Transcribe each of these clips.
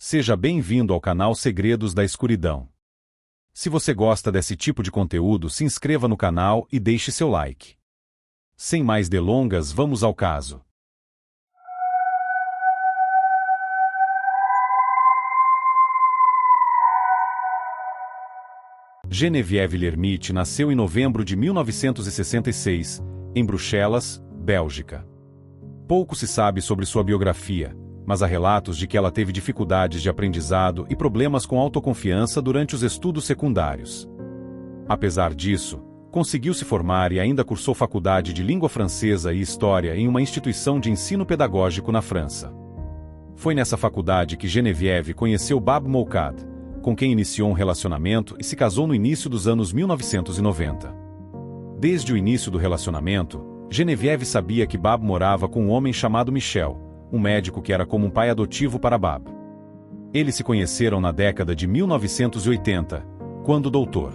Seja bem-vindo ao canal Segredos da Escuridão. Se você gosta desse tipo de conteúdo, se inscreva no canal e deixe seu like. Sem mais delongas, vamos ao caso. Geneviève Lermite nasceu em novembro de 1966, em Bruxelas, Bélgica. Pouco se sabe sobre sua biografia, mas há relatos de que ela teve dificuldades de aprendizado e problemas com autoconfiança durante os estudos secundários. Apesar disso, conseguiu se formar e ainda cursou faculdade de língua francesa e história em uma instituição de ensino pedagógico na França. Foi nessa faculdade que Geneviève conheceu Bab Moukad, com quem iniciou um relacionamento e se casou no início dos anos 1990. Desde o início do relacionamento, Geneviève sabia que Bab morava com um homem chamado Michel, um médico que era como um pai adotivo para Bab. Eles se conheceram na década de 1980, quando o Dr.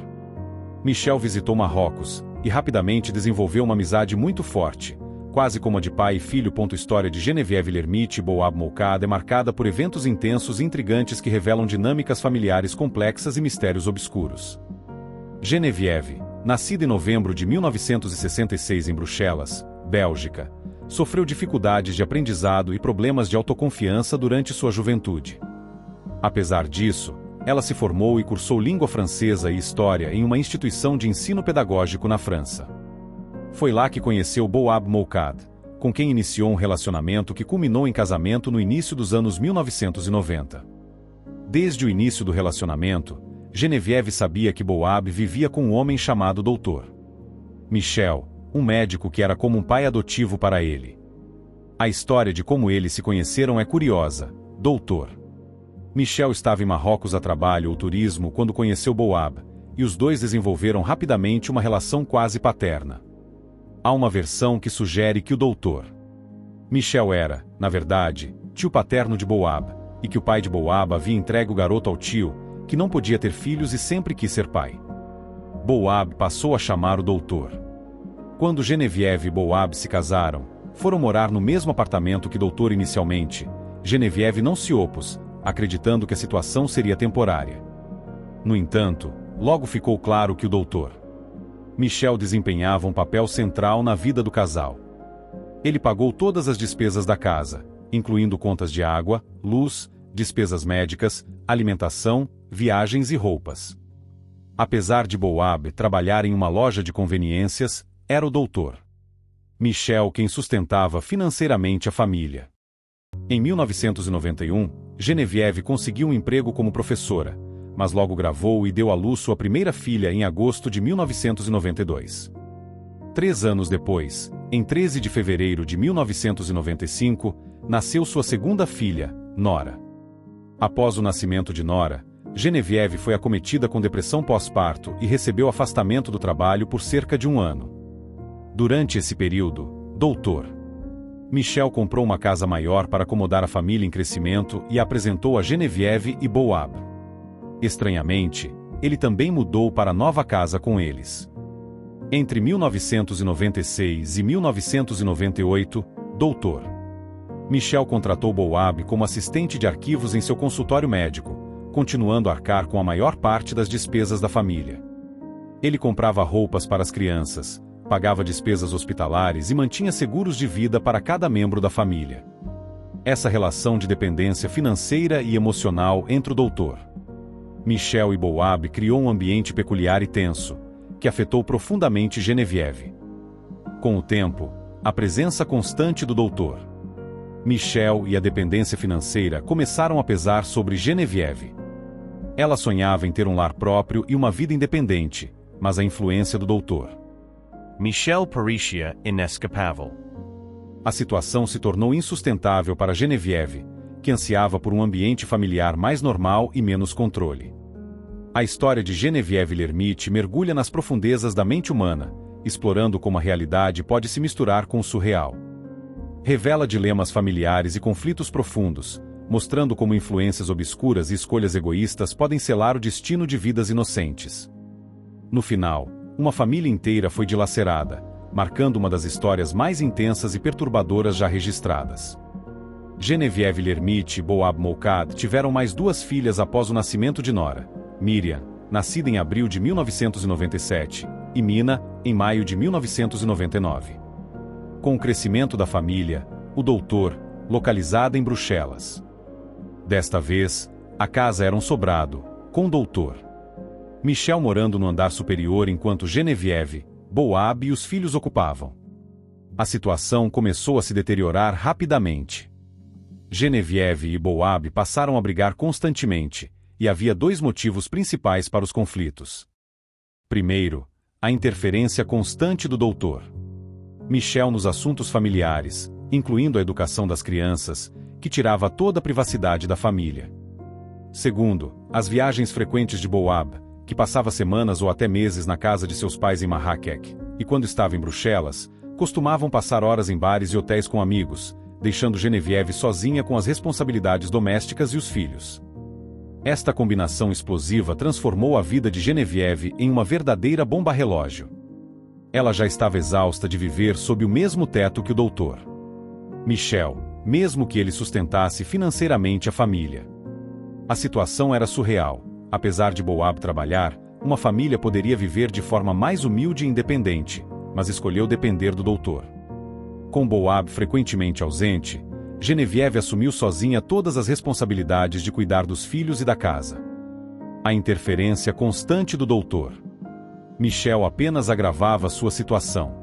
Michel visitou Marrocos e rapidamente desenvolveu uma amizade muito forte, quase como a de pai e filho. História de Geneviève Lermite e Bab Moukad é marcada por eventos intensos e intrigantes que revelam dinâmicas familiares complexas e mistérios obscuros. Geneviève, nascida em novembro de 1966 em Bruxelas, Bélgica, sofreu dificuldades de aprendizado e problemas de autoconfiança durante sua juventude. Apesar disso, ela se formou e cursou língua francesa e história em uma instituição de ensino pedagógico na França. Foi lá que conheceu Bab Moukad, com quem iniciou um relacionamento que culminou em casamento no início dos anos 1990. Desde o início do relacionamento, Geneviève sabia que Bab vivia com um homem chamado Dr. Michel, um médico que era como um pai adotivo para ele. A história de como eles se conheceram é curiosa. Dr. Michel estava em Marrocos a trabalho ou turismo quando conheceu Bab, e os dois desenvolveram rapidamente uma relação quase paterna. Há uma versão que sugere que o Dr. Michel era, na verdade, tio paterno de Bab, e que o pai de Bab havia entregue o garoto ao tio, que não podia ter filhos e sempre quis ser pai. Bab passou a chamar o Dr. Quando Geneviève e Bab se casaram, foram morar no mesmo apartamento que Dr. inicialmente. Geneviève não se opôs, acreditando que a situação seria temporária. No entanto, logo ficou claro que o Dr. Michel desempenhava um papel central na vida do casal. Ele pagou todas as despesas da casa, incluindo contas de água, luz, despesas médicas, alimentação, viagens e roupas. Apesar de Bab trabalhar em uma loja de conveniências, era o Dr. Michel quem sustentava financeiramente a família. Em 1991, Geneviève conseguiu um emprego como professora, mas logo gravou e deu à luz sua primeira filha em agosto de 1992. 3 anos depois, em 13 de fevereiro de 1995, nasceu sua segunda filha, Nora. Após o nascimento de Nora, Geneviève foi acometida com depressão pós-parto e recebeu afastamento do trabalho por cerca de 1 ano. Durante esse período, Dr. Michel comprou uma casa maior para acomodar a família em crescimento e a apresentou a Geneviève e Bab. Estranhamente, ele também mudou para a nova casa com eles. Entre 1996 e 1998, Dr. Michel contratou Bab como assistente de arquivos em seu consultório médico, continuando a arcar com a maior parte das despesas da família. Ele comprava roupas para as crianças, pagava despesas hospitalares e mantinha seguros de vida para cada membro da família. Essa relação de dependência financeira e emocional entre o Dr. Michel e Bab criou um ambiente peculiar e tenso, que afetou profundamente Geneviève. Com o tempo, a presença constante do Dr. Michel e a dependência financeira começaram a pesar sobre Geneviève. Ela sonhava em ter um lar próprio e uma vida independente, mas a influência do Dr. Michel parecia inescapável. A situação se tornou insustentável para Geneviève, que ansiava por um ambiente familiar mais normal e menos controle. A história de Geneviève Lermite mergulha nas profundezas da mente humana, explorando como a realidade pode se misturar com o surreal. Revela dilemas familiares e conflitos profundos, mostrando como influências obscuras e escolhas egoístas podem selar o destino de vidas inocentes. No final, uma família inteira foi dilacerada, marcando uma das histórias mais intensas e perturbadoras já registradas. Genevieve Lermite e Boab Moukad tiveram mais 2 filhas após o nascimento de Nora, Miriam, nascida em abril de 1997, e Mina, em maio de 1999. Com o crescimento da família, o doutor, localizada em Bruxelas. Desta vez, a casa era um sobrado, com o doutor Michel morando no andar superior enquanto Genevieve, Boab e os filhos ocupavam. A situação começou a se deteriorar rapidamente. Genevieve e Boab passaram a brigar constantemente, e havia 2 motivos principais para os conflitos. Primeiro, a interferência constante do doutor Michel nos assuntos familiares, incluindo a educação das crianças, que tirava toda a privacidade da família. Segundo, as viagens frequentes de Boab, que passava semanas ou até meses na casa de seus pais em Marrakech, e quando estava em Bruxelas, costumavam passar horas em bares e hotéis com amigos, deixando Genevieve sozinha com as responsabilidades domésticas e os filhos. Esta combinação explosiva transformou a vida de Genevieve em uma verdadeira bomba-relógio. Ela já estava exausta de viver sob o mesmo teto que o doutor Michel, mesmo que ele sustentasse financeiramente a família. A situação era surreal. Apesar de Boab trabalhar, uma família poderia viver de forma mais humilde e independente, mas escolheu depender do doutor. Com Boab frequentemente ausente, Genevieve assumiu sozinha todas as responsabilidades de cuidar dos filhos e da casa. A interferência constante do doutor Michel apenas agravava sua situação.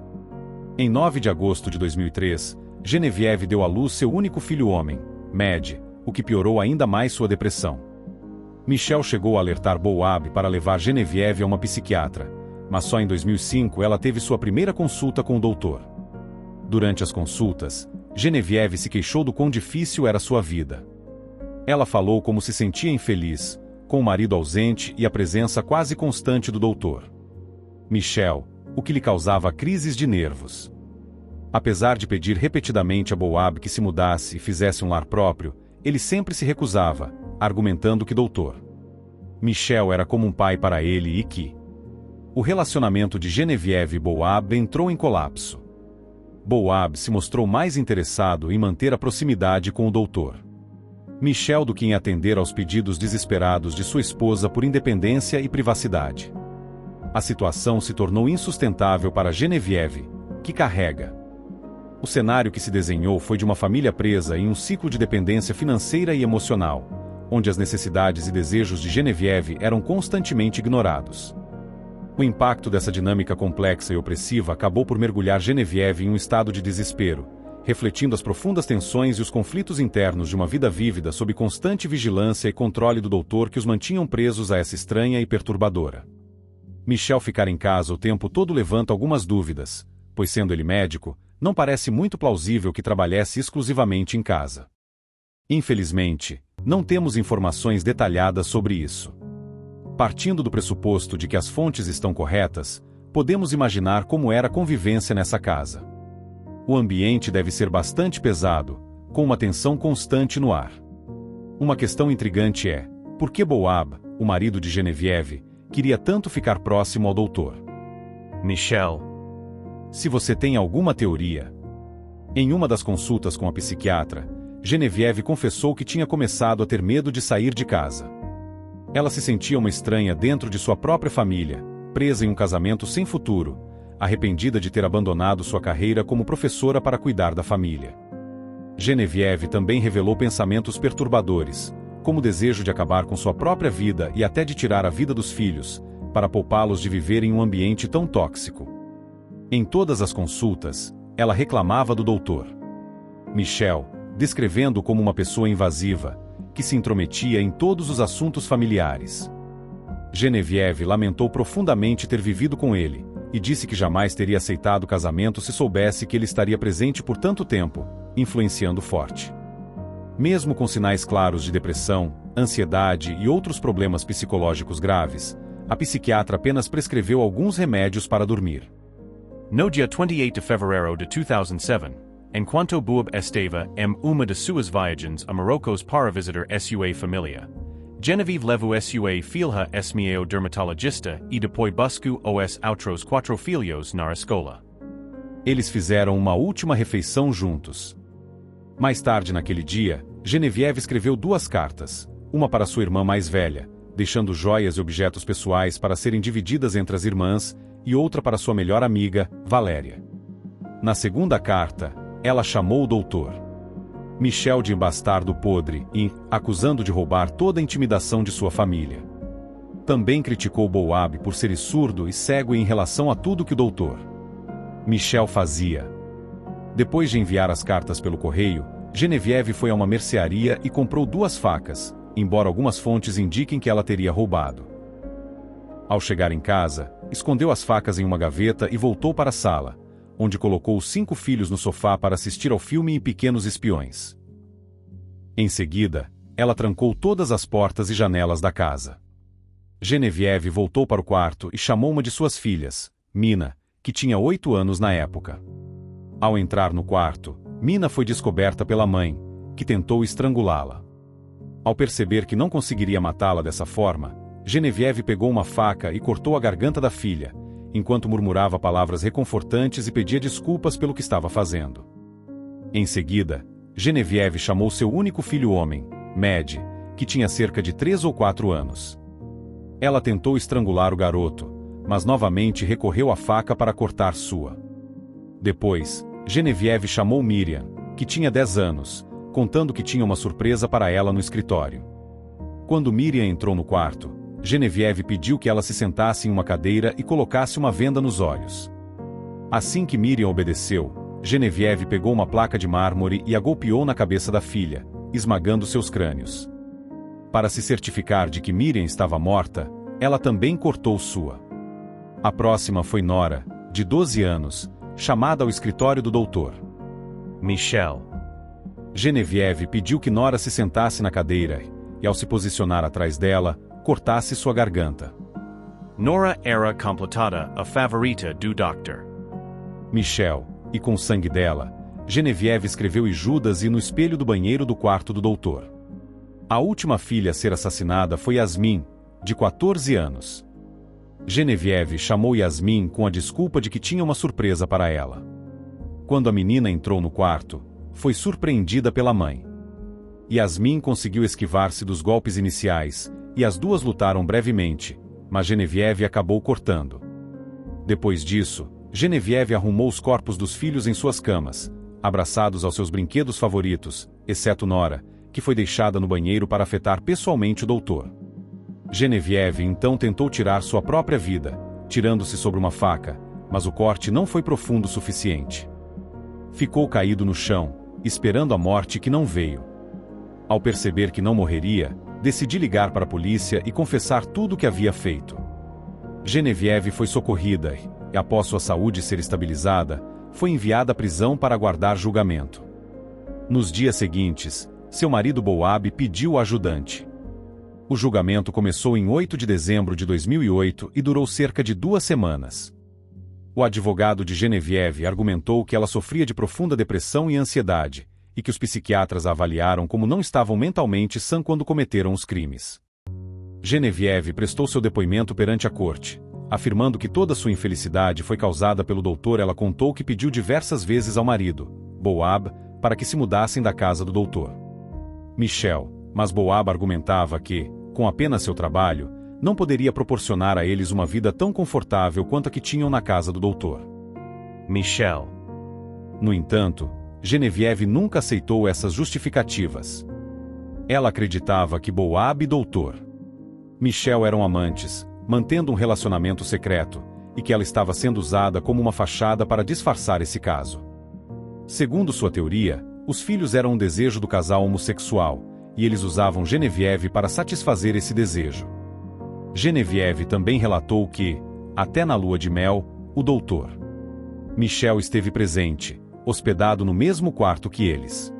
Em 9 de agosto de 2003, Genevieve deu à luz seu único filho homem, Mad, o que piorou ainda mais sua depressão. Michel chegou a alertar Boab para levar Genevieve a uma psiquiatra, mas só em 2005 ela teve sua primeira consulta com o doutor. Durante as consultas, Genevieve se queixou do quão difícil era sua vida. Ela falou como se sentia infeliz, com o marido ausente e a presença quase constante do doutor Michel, o que lhe causava crises de nervos. Apesar de pedir repetidamente a Boab que se mudasse e fizesse um lar próprio, ele sempre se recusava, argumentando que doutor Michel era como um pai para ele e que o relacionamento de Genevieve e Boab entrou em colapso. Boab se mostrou mais interessado em manter a proximidade com o doutor Michel do que em atender aos pedidos desesperados de sua esposa por independência e privacidade. A situação se tornou insustentável para Genevieve, que carrega. O cenário que se desenhou foi de uma família presa em um ciclo de dependência financeira e emocional, onde as necessidades e desejos de Genevieve eram constantemente ignorados. O impacto dessa dinâmica complexa e opressiva acabou por mergulhar Genevieve em um estado de desespero, refletindo as profundas tensões e os conflitos internos de uma vida vívida sob constante vigilância e controle do doutor que os mantinham presos a essa estranha e perturbadora. Michel ficar em casa o tempo todo levanta algumas dúvidas, pois sendo ele médico, não parece muito plausível que trabalhasse exclusivamente em casa. Infelizmente, não temos informações detalhadas sobre isso. Partindo do pressuposto de que as fontes estão corretas, podemos imaginar como era a convivência nessa casa. O ambiente deve ser bastante pesado, com uma tensão constante no ar. Uma questão intrigante é, por que Boab, o marido de Genevieve, queria tanto ficar próximo ao doutor Michel. Se você tem alguma teoria. Em uma das consultas com a psiquiatra, Genevieve confessou que tinha começado a ter medo de sair de casa. Ela se sentia uma estranha dentro de sua própria família, presa em um casamento sem futuro, arrependida de ter abandonado sua carreira como professora para cuidar da família. Genevieve também revelou pensamentos perturbadores, como o desejo de acabar com sua própria vida e até de tirar a vida dos filhos, para poupá-los de viver em um ambiente tão tóxico. Em todas as consultas, ela reclamava do doutor Michel, descrevendo-o como uma pessoa invasiva, que se intrometia em todos os assuntos familiares. Genevieve lamentou profundamente ter vivido com ele, e disse que jamais teria aceitado o casamento se soubesse que ele estaria presente por tanto tempo, influenciando forte. Mesmo com sinais claros de depressão, ansiedade e outros problemas psicológicos graves, a psiquiatra apenas prescreveu alguns remédios para dormir. No dia 28 de fevereiro de 2007, enquanto Boab estava em uma de suas viagens a Marrocos para visitar sua família, Genevieve levou sua filha ao dermatologista e depois buscou os outros 4 filhos na escola. Eles fizeram uma última refeição juntos. Mais tarde naquele dia, Genevieve escreveu 2 cartas, uma para sua irmã mais velha, deixando joias e objetos pessoais para serem divididas entre as irmãs, e outra para sua melhor amiga, Valéria. Na segunda carta, ela chamou o doutor Michel de bastardo podre e, acusando de roubar toda a intimidação de sua família. Também criticou Boab por ser surdo e cego em relação a tudo que o doutor Michel fazia. Depois de enviar as cartas pelo correio, Genevieve foi a uma mercearia e comprou 2 facas, embora algumas fontes indiquem que ela teria roubado. Ao chegar em casa, escondeu as facas em uma gaveta e voltou para a sala, onde colocou os 5 filhos no sofá para assistir ao filme Pequenos Espiões. Em seguida, ela trancou todas as portas e janelas da casa. Genevieve voltou para o quarto e chamou uma de suas filhas, Mina, que tinha 8 anos na época. Ao entrar no quarto, Mina foi descoberta pela mãe, que tentou estrangulá-la. Ao perceber que não conseguiria matá-la dessa forma, Genevieve pegou uma faca e cortou a garganta da filha, enquanto murmurava palavras reconfortantes e pedia desculpas pelo que estava fazendo. Em seguida, Genevieve chamou seu único filho homem, Mad, que tinha cerca de 3 ou 4 anos. Ela tentou estrangular o garoto, mas novamente recorreu à faca para cortar sua. Depois, Genevieve chamou Miriam, que tinha 10 anos, contando que tinha uma surpresa para ela no escritório. Quando Miriam entrou no quarto, Genevieve pediu que ela se sentasse em uma cadeira e colocasse uma venda nos olhos. Assim que Miriam obedeceu, Genevieve pegou uma placa de mármore e a golpeou na cabeça da filha, esmagando seus crânios. Para se certificar de que Miriam estava morta, ela também cortou sua. A próxima foi Nora, de 12 anos, chamada ao escritório do doutor Michel. Genevieve pediu que Nora se sentasse na cadeira e, ao se posicionar atrás dela, cortasse sua garganta. Nora era completada a favorita do Dr. Michel, e com o sangue dela, Genevieve escreveu em Judas e no espelho do banheiro do quarto do doutor. A última filha a ser assassinada foi Yasmin, de 14 anos. Genevieve chamou Yasmin com a desculpa de que tinha uma surpresa para ela. Quando a menina entrou no quarto, foi surpreendida pela mãe. Yasmin conseguiu esquivar-se dos golpes iniciais, e as duas lutaram brevemente, mas Genevieve acabou cortando. Depois disso, Genevieve arrumou os corpos dos filhos em suas camas, abraçados aos seus brinquedos favoritos, exceto Nora, que foi deixada no banheiro para afetar pessoalmente o doutor. Genevieve então tentou tirar sua própria vida, tirando-se sobre uma faca, mas o corte não foi profundo o suficiente. Ficou caído no chão, esperando a morte que não veio. Ao perceber que não morreria, decidi ligar para a polícia e confessar tudo o que havia feito. Genevieve foi socorrida e, após sua saúde ser estabilizada, foi enviada à prisão para aguardar julgamento. Nos dias seguintes, seu marido Boab pediu o ajudante. O julgamento começou em 8 de dezembro de 2008 e durou cerca de 2 semanas. O advogado de Genevieve argumentou que ela sofria de profunda depressão e ansiedade, e que os psiquiatras a avaliaram como não estavam mentalmente sã quando cometeram os crimes. Genevieve prestou seu depoimento perante a corte, afirmando que toda sua infelicidade foi causada pelo doutor. Ela contou que pediu diversas vezes ao marido, Boab, para que se mudassem da casa do doutor Michel, mas Boab argumentava que, com apenas seu trabalho, não poderia proporcionar a eles uma vida tão confortável quanto a que tinham na casa do doutor Michel. No entanto, Genevieve nunca aceitou essas justificativas. Ela acreditava que Boab e doutor Michel eram amantes, mantendo um relacionamento secreto, e que ela estava sendo usada como uma fachada para disfarçar esse caso. Segundo sua teoria, os filhos eram um desejo do casal homossexual, e eles usavam Genevieve para satisfazer esse desejo. Genevieve também relatou que, até na lua de mel, o doutor Michel esteve presente, hospedado no mesmo quarto que eles.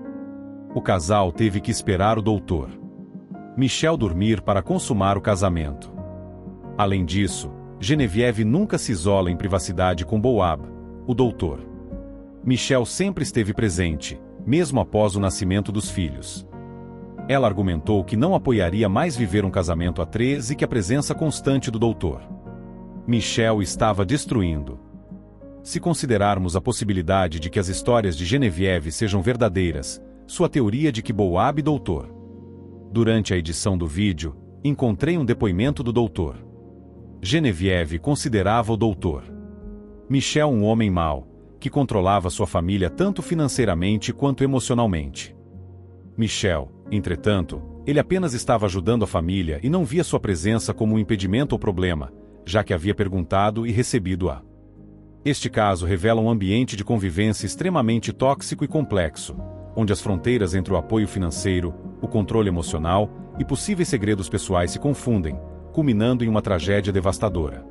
O casal teve que esperar o doutor Michel dormir para consumar o casamento. Além disso, Genevieve nunca se isola em privacidade com Boab, o doutor Michel sempre esteve presente, mesmo após o nascimento dos filhos. Ela argumentou que não apoiaria mais viver um casamento a 3 e que a presença constante do doutor Michel estava destruindo. Se considerarmos a possibilidade de que as histórias de Genevieve sejam verdadeiras, sua teoria de que Boab doutor. Durante a edição do vídeo, encontrei um depoimento do doutor. Genevieve considerava o doutor Michel um homem mau, que controlava sua família tanto financeiramente quanto emocionalmente. Michel, entretanto, ele apenas estava ajudando a família e não via sua presença como um impedimento ou problema, já que havia perguntado e recebido-a. Este caso revela um ambiente de convivência extremamente tóxico e complexo, onde as fronteiras entre o apoio financeiro, o controle emocional e possíveis segredos pessoais se confundem, culminando em uma tragédia devastadora.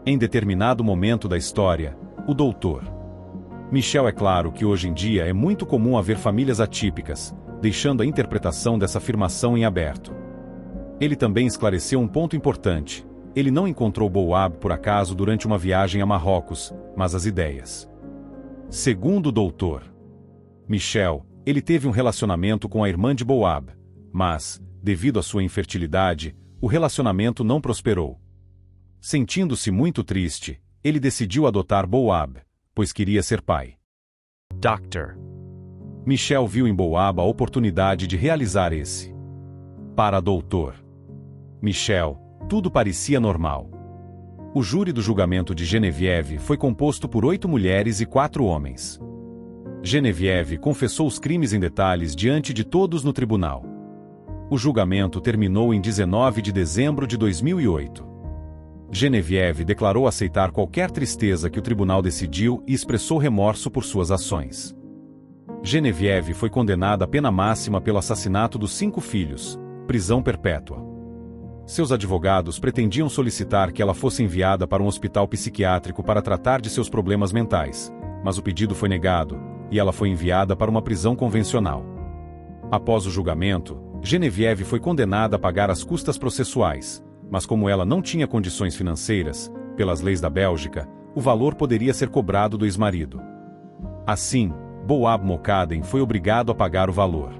Em determinado momento da história, o doutor Michel é claro que hoje em dia é muito comum haver famílias atípicas, deixando a interpretação dessa afirmação em aberto. Ele também esclareceu um ponto importante. Ele não encontrou Boab por acaso durante uma viagem a Marrocos, mas as ideias. Segundo o doutor Michel, ele teve um relacionamento com a irmã de Boab, mas, devido à sua infertilidade, o relacionamento não prosperou. Sentindo-se muito triste, ele decidiu adotar Boab, pois queria ser pai. Dr. Michel viu em Boab a oportunidade de realizar esse. Para doutor Michel, tudo parecia normal. O júri do julgamento de Genevieve foi composto por 8 mulheres e 4 homens. Genevieve confessou os crimes em detalhes diante de todos no tribunal. O julgamento terminou em 19 de dezembro de 2008. Genevieve declarou aceitar qualquer tristeza que o tribunal decidiu e expressou remorso por suas ações. Genevieve foi condenada à pena máxima pelo assassinato dos 5 filhos, prisão perpétua. Seus advogados pretendiam solicitar que ela fosse enviada para um hospital psiquiátrico para tratar de seus problemas mentais, mas o pedido foi negado, e ela foi enviada para uma prisão convencional. Após o julgamento, Genevieve foi condenada a pagar as custas processuais, mas como ela não tinha condições financeiras, pelas leis da Bélgica, o valor poderia ser cobrado do ex-marido. Assim, Boab Mokaden foi obrigado a pagar o valor.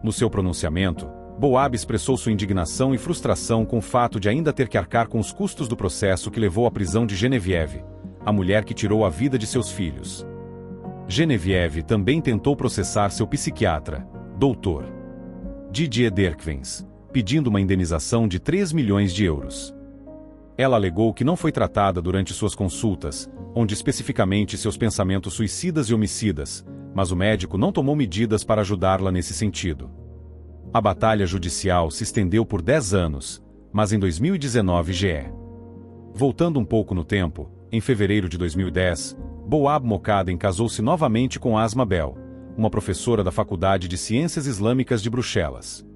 No seu pronunciamento, Boab expressou sua indignação e frustração com o fato de ainda ter que arcar com os custos do processo que levou à prisão de Genevieve, a mulher que tirou a vida de seus filhos. Genevieve também tentou processar seu psiquiatra, Dr. Didier Derkvens, pedindo uma indenização de 3 milhões de euros. Ela alegou que não foi tratada durante suas consultas, onde especificamente seus pensamentos suicidas e homicidas, mas o médico não tomou medidas para ajudá-la nesse sentido. A batalha judicial se estendeu por 10 anos, mas em 2019 Voltando um pouco no tempo, em fevereiro de 2010, Boab Mokaden casou-se novamente com Asma Bel, uma professora da Faculdade de Ciências Islâmicas de Bruxelas.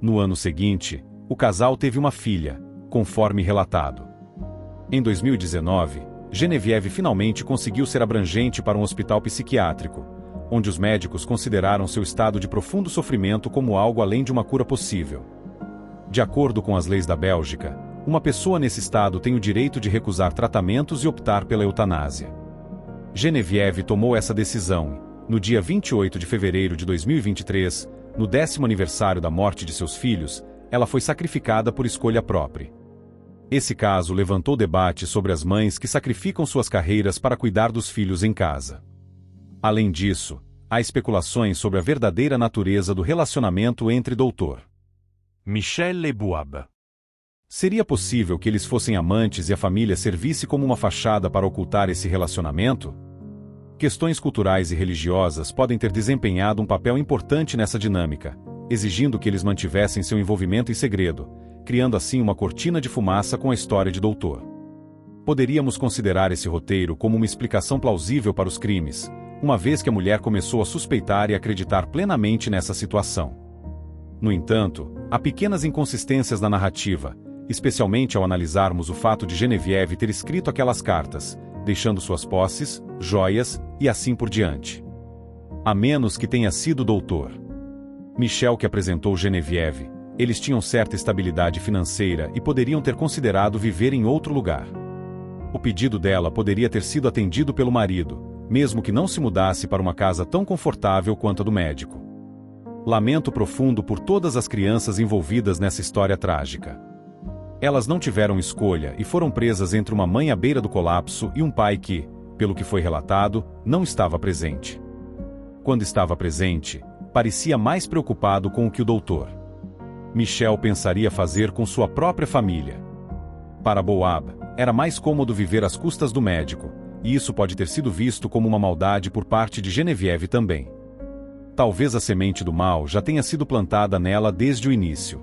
No ano seguinte, o casal teve uma filha, conforme relatado. Em 2019, Genevieve finalmente conseguiu ser abrangente para um hospital psiquiátrico, onde os médicos consideraram seu estado de profundo sofrimento como algo além de uma cura possível. De acordo com as leis da Bélgica, uma pessoa nesse estado tem o direito de recusar tratamentos e optar pela eutanásia. Genevieve tomou essa decisão e, no dia 28 de fevereiro de 2023, no 10º aniversário da morte de seus filhos, ela foi sacrificada por escolha própria. Esse caso levantou debate sobre as mães que sacrificam suas carreiras para cuidar dos filhos em casa. Além disso, há especulações sobre a verdadeira natureza do relacionamento entre Dr. Michel e Boab. Seria possível que eles fossem amantes e a família servisse como uma fachada para ocultar esse relacionamento? Questões culturais e religiosas podem ter desempenhado um papel importante nessa dinâmica, exigindo que eles mantivessem seu envolvimento em segredo, criando assim uma cortina de fumaça com a história de Dr. Poderíamos considerar esse roteiro como uma explicação plausível para os crimes, uma vez que a mulher começou a suspeitar e acreditar plenamente nessa situação. No entanto, há pequenas inconsistências na narrativa, especialmente ao analisarmos o fato de Genevieve ter escrito aquelas cartas, deixando suas posses, joias e assim por diante. A menos que tenha sido Dr. Michel que apresentou Genevieve, eles tinham certa estabilidade financeira e poderiam ter considerado viver em outro lugar. O pedido dela poderia ter sido atendido pelo marido, mesmo que não se mudasse para uma casa tão confortável quanto a do médico. Lamento profundo por todas as crianças envolvidas nessa história trágica. Elas não tiveram escolha e foram presas entre uma mãe à beira do colapso e um pai que, pelo que foi relatado, não estava presente. Quando estava presente, parecia mais preocupado com o que o doutor Michel pensaria fazer com sua própria família. Para Boab, era mais cômodo viver às custas do médico, e isso pode ter sido visto como uma maldade por parte de Genevieve também. Talvez a semente do mal já tenha sido plantada nela desde o início.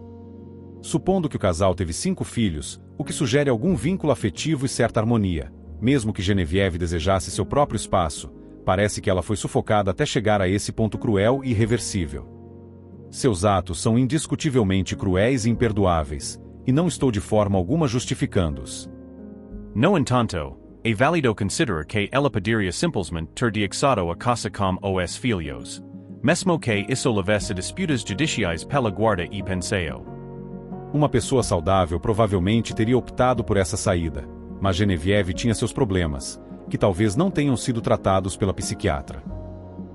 Supondo que o casal teve 5 filhos, o que sugere algum vínculo afetivo e certa harmonia, mesmo que Genevieve desejasse seu próprio espaço, parece que ela foi sufocada até chegar a esse ponto cruel e irreversível. Seus atos são indiscutivelmente cruéis e imperdoáveis, e não estou de forma alguma justificando-os. No entanto, é válido considerar que ela poderia simplesmente ter deixado a casa com os filhos, mesmo que isso levasse a disputas judiciais pela guarda e penseio. Uma pessoa saudável provavelmente teria optado por essa saída, mas Genevieve tinha seus problemas, que talvez não tenham sido tratados pela psiquiatra.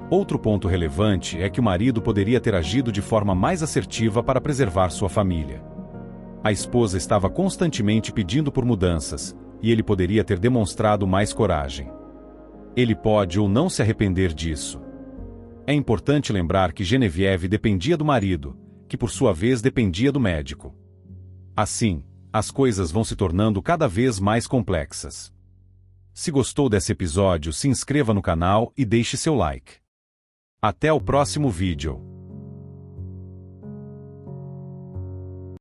Outro ponto relevante é que o marido poderia ter agido de forma mais assertiva para preservar sua família. A esposa estava constantemente pedindo por mudanças, e ele poderia ter demonstrado mais coragem. Ele pode ou não se arrepender disso. É importante lembrar que Genevieve dependia do marido, que por sua vez dependia do médico. Assim, as coisas vão se tornando cada vez mais complexas. Se gostou desse episódio, se inscreva no canal e deixe seu like. Até o próximo vídeo.